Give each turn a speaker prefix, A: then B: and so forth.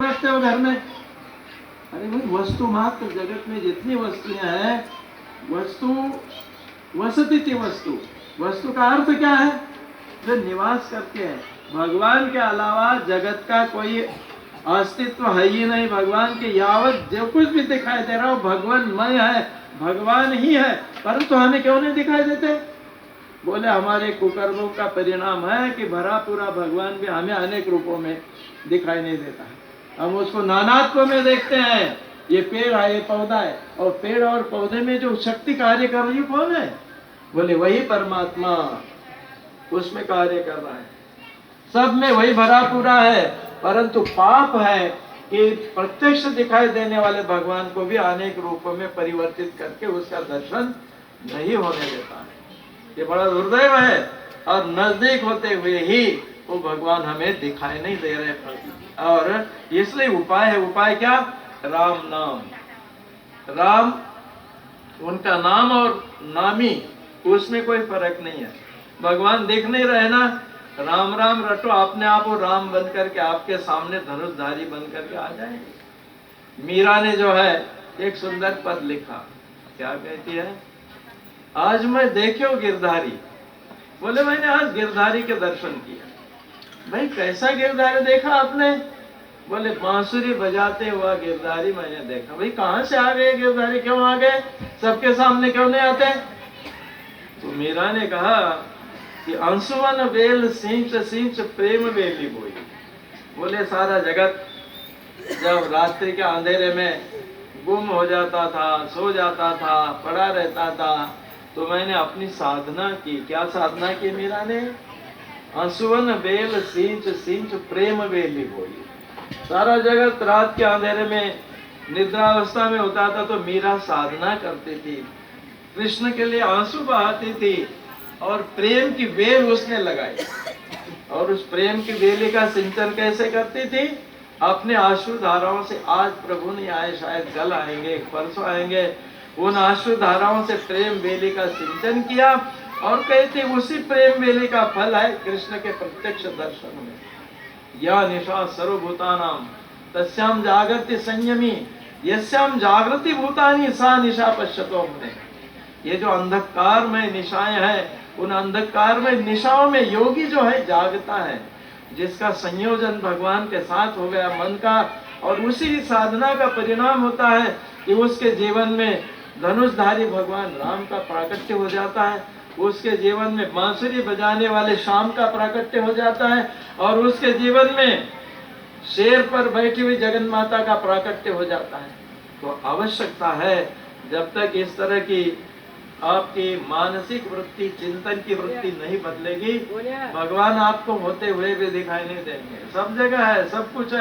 A: रखते हो घर में? अरे भाई, वस्तु मात्र जगत में जितनी वस्तुएं हैं, वस्तु वसति थी। वस्तु वस्तु का अर्थ क्या है? जो निवास करते हैं। भगवान के अलावा जगत का कोई अस्तित्व है ही नहीं। भगवान के यावत जो कुछ भी दिखाई दे रहा हो भगवानमय है, भगवान ही है, परंतु हमें क्यों नहीं दिखाई देते? बोले हमारे कुकर्मों का परिणाम है कि भरा पूरा भगवान भी हमें अनेक रूपों में दिखाई नहीं देता है। हम उसको नानात्व में देखते हैं। ये पेड़ है, ये पौधा है, और पेड़ और पौधे में जो शक्ति कार्य कर रही है कौन है? बोले वही परमात्मा उसमें कार्य कर रहा है। सब में वही भरा पूरा है, परंतु पाप है कि प्रत्यक्ष दिखाई देने वाले भगवान को भी अनेक रूपों में परिवर्तित करके उसका दर्शन नहीं होने देता है। ये बड़ा दुर्दैव है। और नजदीक होते हुए ही वो भगवान हमें दिखाई नहीं दे रहे। और इसलिए उपाय है। उपाय क्या? राम नाम। राम उनका नाम और नामी, उसमें कोई फर्क नहीं है। भगवान दिख नहीं रहे ना, राम राम रटो, अपने आप वो राम बन करके आपके सामने धनुषधारी बन करके आ जाएंगे। मीरा ने जो है एक सुंदर पद लिखा, क्या कहती है? आज मैं देखियो गिरधारी। बोले मैंने आज गिरधारी के दर्शन किया। भाई कैसा गिरधारी देखा आपने? बोले बांसुरी बजाते हुआ गिरधारी मैंने देखा। भाई कहाँ से आ गए गिरधारी? क्यों आ गए? सबके सामने क्यों नहीं आते? तो मीरा ने कहा कि अंशुवन बेल सींच सींच प्रेम बेली बोई। बोले सारा जगत जब रात्रि के अंधेरे में गुम हो जाता था, सो जाता था, पड़ा रहता था, तो मैंने अपनी साधना की। क्या साधना की मीरा ने? अंशुवन बेल सींच सींच प्रेम बेली बोई। सारा जगत रात के अंधेरे में निद्रावस्था में होता था, तो मीरा साधना करती थी, कृष्ण के लिए आंसू बहाती थी, और प्रेम की वेल उसने लगाई। और उस प्रेम की वेली का सिंचन कैसे करती थी? अपने आंसू धाराओं से। आज प्रभु नहीं आए, शायद कल आएंगे, परसों आएंगे। उन आंसू धाराओं से प्रेम वेली का सिंचन किया, और कहते उसी प्रेम वेली का फल है कृष्ण के प्रत्यक्ष दर्शन में। या निशा सर्वभूतानाम तस्याम जागृति संयमी यस्याम जागृति भूतानि सा निशा पश्यतो मुने। ये जो अंधकार में निशाएं हैं, उन अंधकार में निशाओं में योगी जो है जागता है, जिसका संयोजन भगवान के साथ हो गया मन का। और उसी साधना का परिणाम होता है कि उसके जीवन में धनुषधारी भगवान राम का प्राकट्य हो जाता है, उसके जीवन में बांसुरी बजाने वाले श्याम का प्राकट्य हो जाता है, और उसके जीवन में शेर पर बैठी हुई जगन माता का प्राकट्य हो जाता है। तो आवश्यकता है, जब तक इस तरह की आपकी मानसिक वृत्ति, चिंतन की वृत्ति नहीं बदलेगी, भगवान आपको होते हुए भी दिखाई नहीं देंगे। सब जगह है, सब कुछ है।